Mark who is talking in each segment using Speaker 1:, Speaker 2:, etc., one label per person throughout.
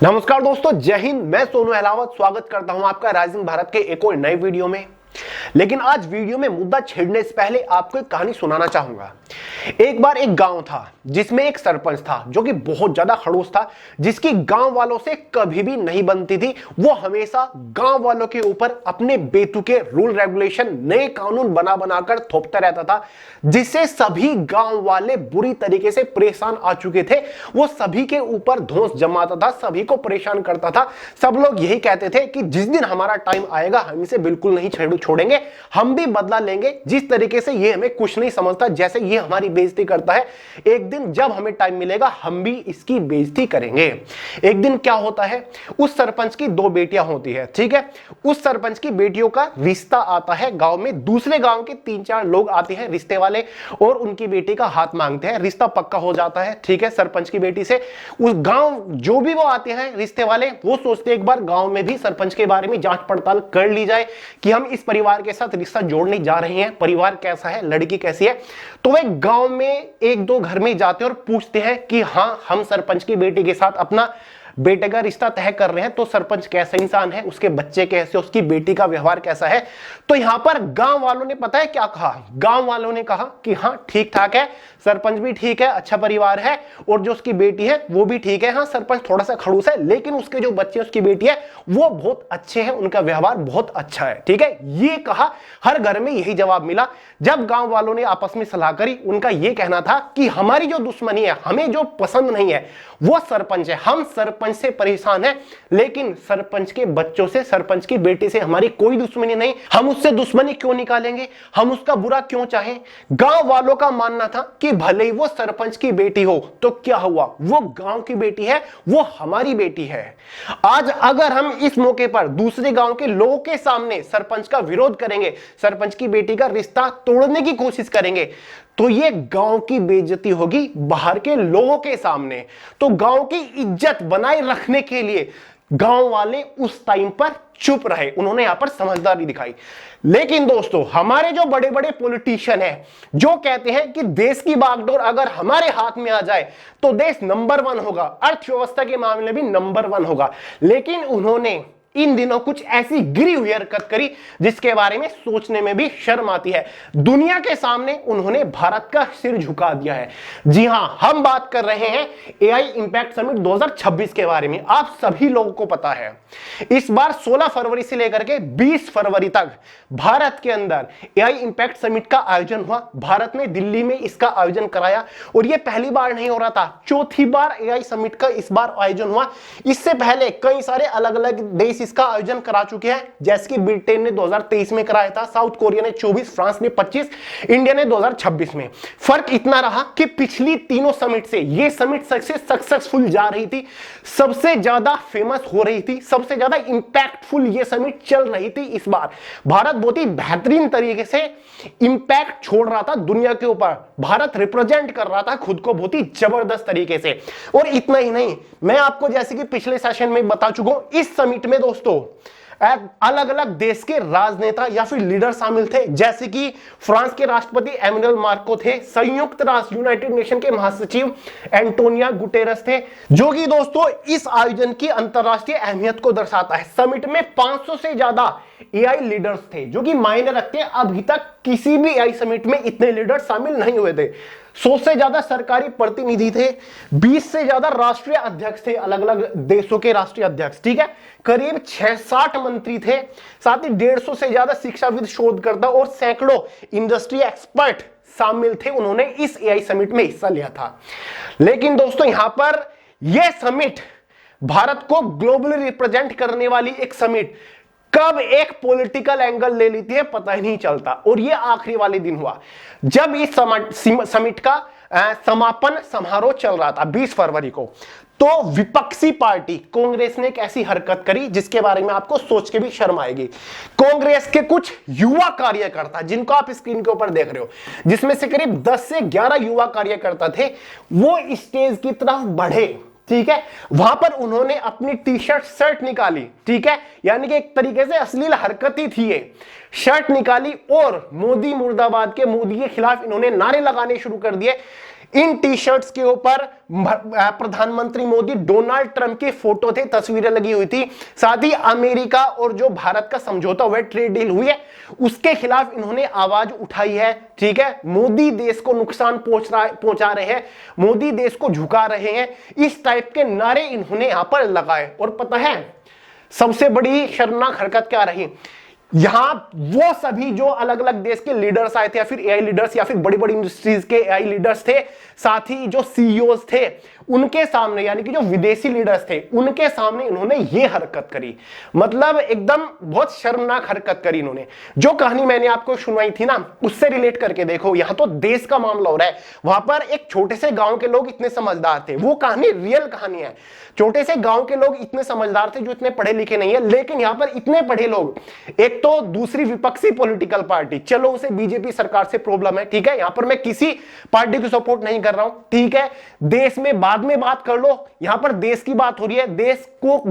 Speaker 1: नमस्कार दोस्तों, जय हिंद। मैं सोनू अहलावत स्वागत करता हूं आपका राइजिंग भारत के एक और नए वीडियो में। लेकिन आज वीडियो में मुद्दा छेड़ने से पहले आपको एक कहानी सुनाना चाहूंगा। एक बार एक गांव था जिसमें एक सरपंच था जो कि बहुत ज्यादा खड़ूस था, जिसकी गांव वालों से कभी भी नहीं बनती थी। वो हमेशा गांव वालों के ऊपर अपने बेतुके रूल रेगुलेशन, नए कानून बना बनाकर थोपता रहता था, जिससे सभी गांव वाले बुरी तरीके से परेशान आ चुके थे। वो सभी के ऊपर धौंस जमाता था, सभी को परेशान करता था। सब लोग यही कहते थे कि जिस दिन हमारा टाइम आएगा हम इसे बिल्कुल नहीं छोड़ेंगे, हम भी बदला लेंगे। जिस तरीके से ये हमें कुछ नहीं समझता, जैसे ये हमारी बेइज्जती करता है, एक दिन जब हमें टाइम मिलेगा हम भी इसकी बेइज्जती करेंगे। एक दिन क्या होता है, उस सरपंच की दो बेटियां होती है, ठीक है। उस सरपंच की बेटियों का रिश्ता आता है गांव में। दूसरे गांव के 3-4 लोग आते हैं रिश्ते वाले और उनकी बेटी का हाथ मांगते हैं। रिश्ता पक्का हो जाता है, ठीक है, सरपंच की बेटी से। उस गांव जो भी वो आते हैं रिश्ते वाले, वो सोचते हैं एक बार गांव में भी सरपंच के बारे में जांच पड़ताल कर ली जाए कि हम इस परिवार के साथ रिश्ता जोड़ने जा रहे हैं, परिवार कैसा है, लड़की कैसी है। तो वे गांव में 1-2 घर में जाते हैं और पूछते हैं कि हां, हम सरपंच की बेटी के साथ अपना बेटे का रिश्ता तय कर रहे हैं, तो सरपंच कैसा इंसान है, उसके बच्चे कैसे, उसकी बेटी का व्यवहार कैसा है। तो यहां पर गांव वालों ने पता है क्या कहा? गांव वालों ने कहा कि हां, ठीक ठाक है, सरपंच भी ठीक है, अच्छा परिवार है, और जो उसकी बेटी है वो भी ठीक है। हां, सरपंच थोड़ा सा खड़ूस है, लेकिन उसके जो बच्चे, उसकी बेटी है, वो बहुत अच्छे हैं, उनका व्यवहार बहुत अच्छा है, ठीक है। ये कहा, हर घर में यही जवाब मिला। जब गांव वालों ने आपस में सलाह करी, उनका यह कहना था कि हमारी जो दुश्मनी है, हमें जो पसंद नहीं है वो सरपंच है। हम सरपंच से परेशान हैं, लेकिन सरपंच के बच्चों से, सरपंच की बेटी से हमारी कोई दुश्मनी नहीं। हम उससे दुश्मनी क्यों निकालेंगे, हम उसका बुरा क्यों चाहें। गांव वालों का मानना था कि भले ही वो सरपंच की बेटी हो तो क्या हुआ, वो गांव की बेटी है, वो हमारी बेटी है। आज अगर हम इस मौके पर दूसरे गांव के लोगों के सामने सरपंच का विरोध करेंगे, सरपंच की बेटी का रिश्ता तोड़ने की कोशिश करेंगे, तो ये गांव की बेइज्जती होगी बाहर के लोगों के सामने। तो गांव की इज्जत बनाए रखने के लिए गांव वाले उस टाइम पर चुप रहे, उन्होंने यहां पर समझदारी दिखाई। लेकिन दोस्तों, हमारे जो बड़े बड़े पॉलिटिशियन हैं, जो कहते हैं कि देश की बागडोर अगर हमारे हाथ में आ जाए तो देश नंबर 1 होगा, अर्थव्यवस्था के मामले में नंबर 1 होगा, लेकिन उन्होंने इन दिनों कुछ ऐसी गिरी हुई हरकत करी जिसके बारे में सोचने में भी शर्म आती है। दुनिया के सामने उन्होंने भारत का सिर झुका दिया है। जी हां, हम बात कर रहे हैं एआई इंपैक्ट समिट 2026 के बारे में। आप सभी लोगों को पता है, इस बार 16 फरवरी से लेकर के 20 फरवरी तक भारत के अंदर एआई इंपैक्ट समिट का आयोजन हुआ। भारत ने दिल्ली में इसका आयोजन कराया, और यह पहली बार नहीं हो रहा था, चौथी बार एआई समिट का इस बार आयोजन हुआ। इससे पहले कई सारे अलग अलग देश इसका आयोजन करा चुके हैं, जैसे कि ब्रिटेन ने 2023 में कराया था, साउथ कोरिया ने 24, फ्रांस ने 25, इंडिया ने 2026 में। फर्क इतना रहा कि पिछली तीनों समिट से ये समिट सक्सेसफुल जा रही थी, सबसे ज्यादा फेमस हो रही थी, सबसे ज्यादा इंपैक्टफुल ये समिट चल रही थी। इस बार भारत बहुत ही बेहतरीन तरीके से इंपैक्ट छोड़ रहा था दुनिया के ऊपर, भारत रिप्रेजेंट कर रहा था खुद को बहुत ही जबरदस्त तरीके से। और इतना ही नहीं, मैं आपको जैसे कि पिछले सेशन में बता चुका हूं, इस समिट में दोस्तों अलग अलग देश के राजनेता या फिर लीडर शामिल थे, जैसे कि फ्रांस के राष्ट्रपति एमेनुएल माक्रों थे, संयुक्त राष्ट्र यूनाइटेड नेशन के महासचिव एंटोनियो गुटेरेस थे, जो कि दोस्तों इस आयोजन की अंतरराष्ट्रीय अहमियत को दर्शाता है। समिट में 500 से ज्यादा एआई लीडर्स थे, जो कि मायने रखते हैं। अभी तक किसी भी एआई समिट में इतने लीडर शामिल नहीं हुए थे। 100 से ज्यादा सरकारी प्रतिनिधि थे, 20 से ज्यादा राष्ट्रीय अध्यक्ष थे, अलग अलग देशों के राष्ट्रीय अध्यक्ष, ठीक है। करीब 60 मंत्री थे, साथ ही 150 से ज्यादा शिक्षाविद, शोधकर्ता और सैकड़ों इंडस्ट्री एक्सपर्ट शामिल थे। उन्होंने इस एआई समिट में हिस्सा लिया था। लेकिन दोस्तों, यहां पर यह समिट, भारत को ग्लोबली रिप्रेजेंट करने वाली एक समिट, कब एक पॉलिटिकल एंगल ले लेती है पता ही नहीं चलता। और ये आखिरी वाले दिन हुआ जब इस समिट का समापन समारोह चल रहा था 20 फरवरी को। तो विपक्षी पार्टी कांग्रेस ने एक ऐसी हरकत करी जिसके बारे में आपको सोच के भी शर्म आएगी। कांग्रेस के कुछ युवा कार्यकर्ता, जिनको आप स्क्रीन के ऊपर देख रहे हो, जिसमें से करीब 10 से 11 युवा कार्यकर्ता थे, वो स्टेज की तरफ बढ़े, ठीक है। वहां पर उन्होंने अपनी टी शर्ट, शर्ट निकाली, ठीक है, यानी कि एक तरीके से अश्लील हरकत ही थी ये। शर्ट निकाली और मोदी मुर्दाबाद के, मोदी के खिलाफ इन्होंने नारे लगाने शुरू कर दिए। इन टी शर्ट्स के ऊपर प्रधानमंत्री मोदी डोनाल्ड ट्रंप की फोटो थे, तस्वीरें लगी हुई थी। साथ ही अमेरिका और जो भारत का समझौता हुआ, ट्रेड डील हुई है, उसके खिलाफ इन्होंने आवाज उठाई है। ठीक है, मोदी देश को नुकसान पहुंचा रहे हैं, मोदी देश को झुका रहे हैं, इस टाइप के नारे इन्होंने यहां पर लगाए। और पता है सबसे बड़ी शर्मनाक हरकत क्या रही, यहां वो सभी जो अलग अलग देश के लीडर्स आए थे, या फिर एआई लीडर्स, या फिर बड़ी बड़ी इंडस्ट्रीज के एआई लीडर्स थे, साथ ही जो सीईओज थे उनके सामने, यानी कि जो विदेशी लीडर्स थे उनके सामने इन्होंने ये हरकत करी। मतलब एकदम बहुत शर्मनाक हरकत करी इन्होंने। जो कहानी मैंने आपको सुनाई थी ना, उससे रिलेट करके देखो, यहां तो देश का मामला हो रहा है, वहां पर एक छोटे से गांव के लोग इतने समझदार थे। वो कहानी रियल कहानी है, छोटे से गांव के लोग इतने समझदार थे जो इतने पढ़े लिखे नहीं है, लेकिन यहां पर इतने पढ़े लोग, एक तो दूसरी विपक्षी पॉलिटिकल पार्टी, चलो उसे बीजेपी सरकार से प्रॉब्लम है, ठीक है, यहां पर मैं किसी पार्टी को सपोर्ट नहीं कर रहा हूं, ठीक है, देश में बाद में बात कर लो, यहां पर देश की बात हो रही है,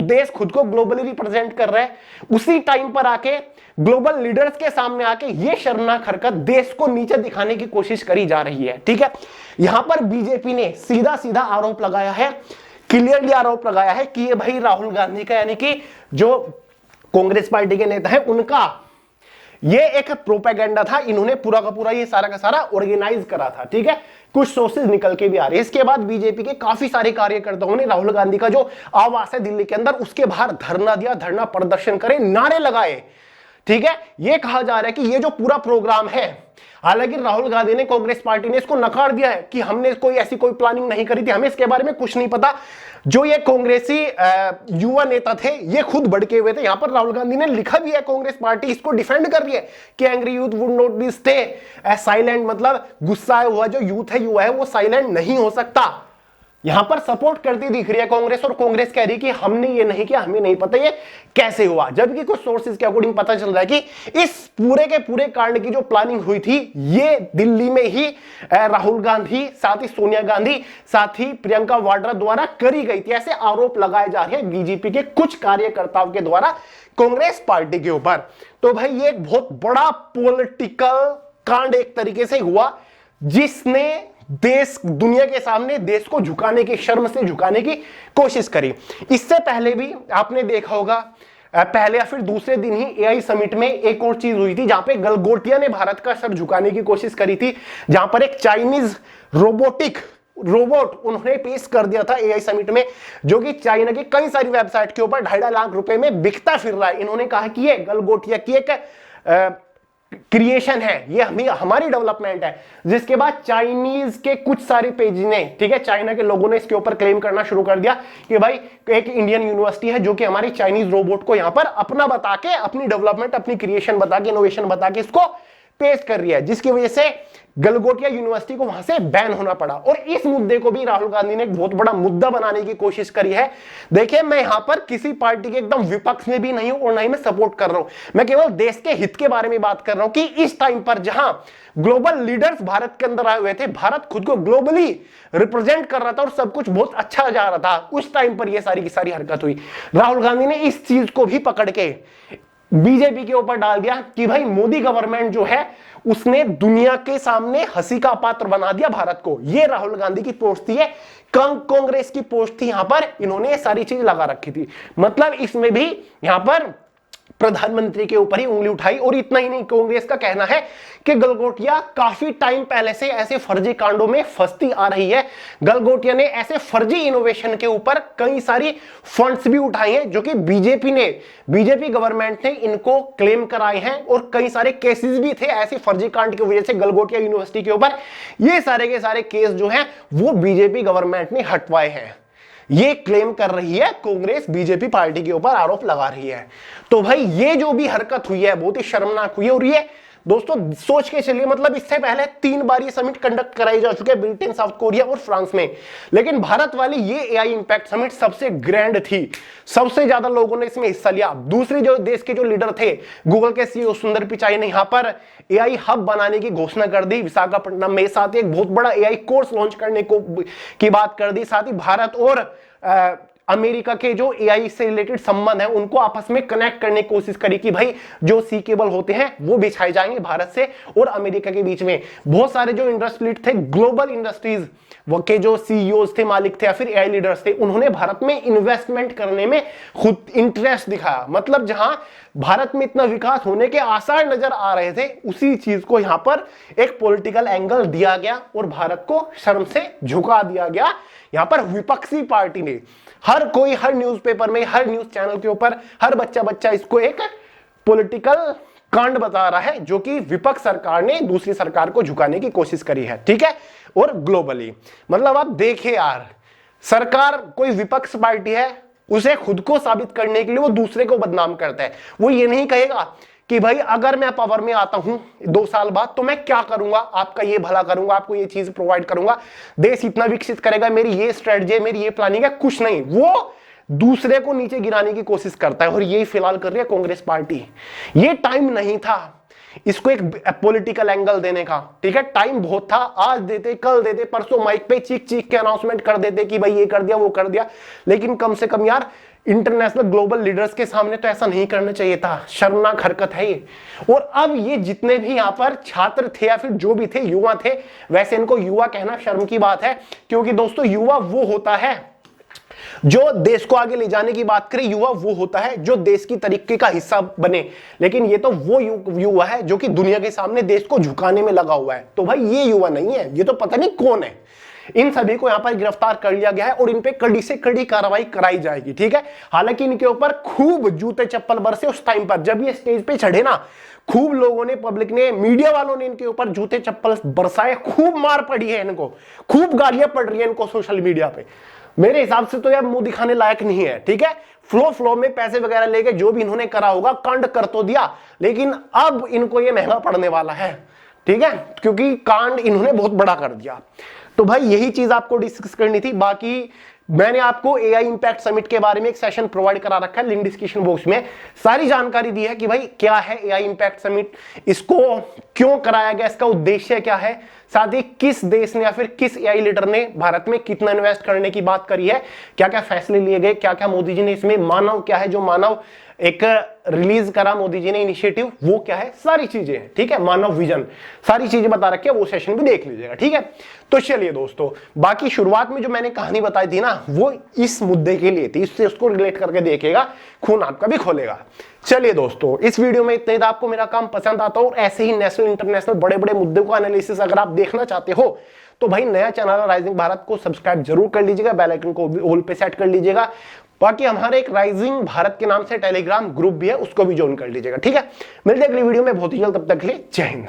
Speaker 1: देश खुद को ग्लोबली रिप्रेजेंट कर रहा है, उसी टाइम पर आके ग्लोबल लीडर्स के सामने आके ये शर्मनाक हरकत देश को नीचे दिखाने की कोशिश करी जा रही है। ठीक है, यहां पर बीजेपी ने सीधा सीधा आरोप लगाया है, क्लियरली आरोप लगाया है कि ये भाई राहुल गांधी का, यानी कि जो कांग्रेस पार्टी के नेता है उनका ये एक प्रोपेगेंडा था, इन्होंने पूरा का पूरा ये सारा का सारा ऑर्गेनाइज करा था। ठीक है, कुछ सोर्सेज निकल के भी आ रहे हैं। इसके बाद बीजेपी के काफी सारे कार्यकर्ताओं ने राहुल गांधी का जो आवास है दिल्ली के अंदर, उसके बाहर धरना दिया, धरना प्रदर्शन करे, नारे लगाए। ठीक है, ये कहा जा रहा है कि ये जो पूरा प्रोग्राम है, हालांकि राहुल गांधी ने, कांग्रेस पार्टी ने इसको नकार दिया है कि हमने ऐसी कोई प्लानिंग नहीं करी थी, हमें इसके बारे में कुछ नहीं पता। जो ये कांग्रेसी युवा नेता थे ये खुद भड़के हुए थे। यहां पर राहुल गांधी ने लिखा भी है, कांग्रेस पार्टी इसको डिफेंड कर रही है कि angry youth would not be stay silent, मतलब गुस्सा हुआ जो यूथ है, युवा है, वो साइलेंट नहीं हो सकता। यहां पर सपोर्ट करती दिख रही है कांग्रेस, और कांग्रेस कह रही है कि हमने ये नहीं किया, हमें नहीं पता ये कैसे हुआ। जबकि कुछ सोर्सेज के अकॉर्डिंग पता चल रहा है कि इस पूरे के पूरे कांड की जो प्लानिंग हुई थी ये दिल्ली में ही राहुल गांधी, साथ ही सोनिया गांधी, साथ ही प्रियंका वाड्रा द्वारा करी गई थी। ऐसे आरोप लगाए जा रहे हैं बीजेपी के कुछ कार्यकर्ताओं के द्वारा कांग्रेस पार्टी के ऊपर। तो भाई ये एक बहुत बड़ा पॉलिटिकल कांड एक तरीके से हुआ, जिसने देश, दुनिया के सामने देश को झुकाने की, शर्म से झुकाने की कोशिश करी। इससे पहले भी आपने देखा होगा, पहले या फिर दूसरे दिन ही एआई समिट में एक और चीज हुई थी, जहां पे गलगोटिया ने भारत का सर झुकाने की कोशिश करी थी, जहां पर एक चाइनीज रोबोट उन्होंने पेश कर दिया था एआई समिट में, जो कि चाइना की कई सारी वेबसाइट के ऊपर 2.5 लाख रुपए में बिकता फिर रहा है। इन्होंने कहा कि ये गलगोटिया की एक क्रिएशन है, ये हमारी डेवलपमेंट है। जिसके बाद चाइनीज के कुछ सारे पेज ने, ठीक है, चाइना के लोगों ने इसके ऊपर क्लेम करना शुरू कर दिया कि भाई एक इंडियन यूनिवर्सिटी है जो कि हमारी चाइनीज रोबोट को यहां पर अपना बता के, अपनी डेवलपमेंट, अपनी क्रिएशन बता के, इनोवेशन बता के इसको पेश कर रही है, जिसकी वजह से गलगोटिया यूनिवर्सिटी को वहां से बैन होना पड़ा। और इस मुद्दे को भी राहुल गांधी ने एक बहुत बड़ा मुद्दा बनाने की कोशिश करी है। देखिए, मैं यहां पर किसी पार्टी के एकदम विपक्ष में भी नहीं हूं और ना ही मैं सपोर्ट कर रहा हूं, मैं केवल देश के हित के बारे में बात कर रहा हूं कि इस टाइम पर जहां ग्लोबल लीडर्स भारत के अंदर आए हुए थे, भारत खुद को ग्लोबली रिप्रेजेंट कर रहा था और सब कुछ बहुत अच्छा जा रहा था, उस टाइम पर यह सारी की सारी हरकत हुई। राहुल गांधी ने इस चीज को भी पकड़ के बीजेपी के ऊपर डाल दिया कि भाई मोदी गवर्नमेंट जो है उसने दुनिया के सामने हंसी का पात्र बना दिया भारत को। ये राहुल गांधी की पोस्ट थी, कांग्रेस की पोस्ट थी, यहां पर इन्होंने ये सारी चीज लगा रखी थी। मतलब इसमें भी यहां पर प्रधानमंत्री के ऊपर ही उंगली उठाई। और इतना ही नहीं, कांग्रेस का कहना है कि गलगोटिया काफी टाइम पहले से ऐसे फर्जी कांडों में फंसती आ रही है। गलगोटिया ने ऐसे फर्जी इनोवेशन के ऊपर कई सारी फंड्स भी उठाए हैं, जो कि बीजेपी गवर्नमेंट ने इनको क्लेम कराए हैं, और कई सारे केसेस भी थे ऐसे फर्जी कांड की वजह से गलगोटिया यूनिवर्सिटी के ऊपर। ये सारे के सारे केस जो हैं वो बीजेपी गवर्नमेंट ने हटवाए हैं। ये क्लेम कर रही है कांग्रेस, बीजेपी पार्टी के ऊपर आरोप लगा रही है। तो भाई ये जो भी हरकत हुई है बहुत ही शर्मनाक हुई है। और ये दोस्तों सोच के चलिए, मतलब इससे पहले 3 बार ये समिट कंडक्ट कराई जा चुके हैं, ब्रिटेन, साउथ कोरिया और फ्रांस में, लेकिन भारत वाली ये एआई इंपैक्ट समिट सबसे ग्रैंड थी, सबसे ज्यादा लोगों ने इसमें हिस्सा लिया। दूसरी जो देश के जो लीडर थे, गूगल के सीईओ सुंदर पिचाई ने यहां पर एआई हब बनाने की घोषणा कर दी विशाखापट्टनम में, साथ ही एक बहुत बड़ा एआई कोर्स लॉन्च करने की बात कर दी। साथ ही भारत और अमेरिका के जो एआई से रिलेटेड संबंध है उनको आपस में कनेक्ट करने की कोशिश करी कि भाई जो सी केबल होते हैं वो बिछाए जाएंगे भारत से और अमेरिका के बीच में। बहुत सारे जो इंडस्ट्रियलिस्ट थे, ग्लोबल इंडस्ट्रीज वो के जो सीईओज थे, मालिक थे या फिर एआई लीडर्स थे, उन्होंने भारत में इन्वेस्टमेंट करने में खुद इंटरेस्ट दिखाया। मतलब जहां भारत में इतना विकास होने के आसार नजर आ रहे थे, उसी चीज को यहां पर एक पॉलिटिकल एंगल दिया गया और भारत को शर्म से झुका दिया गया। यहां पर विपक्षी पार्टी ने, हर कोई, हर न्यूज़पेपर में, हर न्यूज चैनल के ऊपर हर बच्चा इसको एक पॉलिटिकल कांड बता रहा है जो कि विपक्ष सरकार ने दूसरी सरकार को झुकाने की कोशिश करी है, ठीक है, और ग्लोबली। मतलब आप देखिए यार, सरकार कोई विपक्ष पार्टी है, उसे खुद को साबित करने के लिए वो दूसरे को बदनाम करता है। वो ये नहीं कहेगा कि भाई अगर मैं पावर में आता हूं 2 साल बाद तो मैं क्या करूंगा, आपका ये भला करूंगा, आपको ये चीज प्रोवाइड करूंगा, देश इतना विकसित करेगा, मेरी ये स्ट्रेटजी है, मेरी ये प्लानिंग है, कुछ नहीं। वो दूसरे को नीचे गिराने की कोशिश करता है और यही फिलहाल कर रही है कांग्रेस पार्टी। ये टाइम नहीं था इसको एक पॉलिटिकल एंगल देने का, ठीक है, टाइम बहुत था। आज देते, कल देते, परसों माइक पे चीख चीख के अनाउंसमेंट कर देते कि भाई ये कर दिया, वो कर दिया, लेकिन कम से कम यार इंटरनेशनल ग्लोबल लीडर्स के सामने तो ऐसा नहीं करना चाहिए था। शर्मनाक हरकत है ये। और अब ये जितने भी यहां पर छात्र थे या फिर जो भी थे, युवा थे, वैसे इनको युवा कहना शर्म की बात है, क्योंकि दोस्तों युवा वो होता है जो देश को आगे ले जाने की बात करें, युवा वो होता है जो देश की तरीके का हिस्सा बने। लेकिन ये तो वो युवा है जो कि दुनिया के सामने देश को झुकाने में लगा हुआ है। तो भाई ये युवा नहीं है, ये तो पता नहीं कौन है। इन सभी को यहां पर गिरफ्तार कर लिया गया है और इन पे कड़ी से कड़ी कार्रवाई कराई जाएगी, ठीक है। हालांकि इनके ऊपर खूब जूते चप्पल बरसे उस टाइम पर जब ये स्टेज पे चढ़े ना, खूब लोगों ने, पब्लिक ने, मीडिया वालों ने इनके ऊपर जूते चप्पल बरसाए, खूब मार पड़ी है इनको, खूब गालियां पड़ रही है इनको सोशल मीडिया पे। मेरे हिसाब से तो यार मुंह दिखाने लायक नहीं है, ठीक है। फ्लो में पैसे वगैरह लेके जो भी इन्होंने करा होगा, कांड कर तो दिया, लेकिन अब इनको ये महंगा पड़ने वाला है, ठीक है, क्योंकि कांड इन्होंने बहुत बड़ा कर दिया। तो भाई यही चीज आपको डिस्कस करनी थी। बाकी मैंने आपको एआई इंपैक्ट समिट के बारे में एक सेशन प्रोवाइड करा रखा है, लिंक डिस्क्रिप्शन बॉक्स में सारी जानकारी दी है कि भाई क्या है एआई इंपैक्ट समिट, इसको क्यों कराया गया, इसका उद्देश्य क्या है, साथ ही किस देश ने या फिर किस एआई लीडर ने भारत में कितना इन्वेस्ट करने की बात करी है, क्या क्या फैसले लिए गए, क्या क्या मोदी जी ने इसमें मानव क्या है, जो मानव एक रिलीज करा मोदी जी ने इनिशिएटिव, वो क्या है, सारी चीजें हैं, ठीक है, मानव विजन, सारी चीजें बता रखी है, वो सेशन भी देख लीजिएगा, ठीक है। तो चलिए दोस्तों, बाकी शुरुआत में जो मैंने कहानी बताई थी ना, वो इस मुद्दे के लिए थी, इससे उसको रिलेट करके देखेगा, खून आपका भी खोलेगा। चलिए दोस्तों, इस वीडियो में इतना ही था। आपको मेरा काम पसंद आता हो और ऐसे ही नेशनल इंटरनेशनल बड़े बड़े मुद्दों का एनालिसिस अगर आप देखना चाहते हो तो भाई नया चैनल राइजिंग भारत को सब्सक्राइब जरूर कर लीजिएगा, बेल आइकन को ऑल पे सेट कर लीजिएगा। बाकी हमारे एक राइजिंग भारत के नाम से टेलीग्राम ग्रुप भी है, उसको भी ज्वाइन कर लीजिएगा, ठीक है। मिलते हैं अगली वीडियो में बहुत ही जल्द, तब तक के लिए जय हिंद।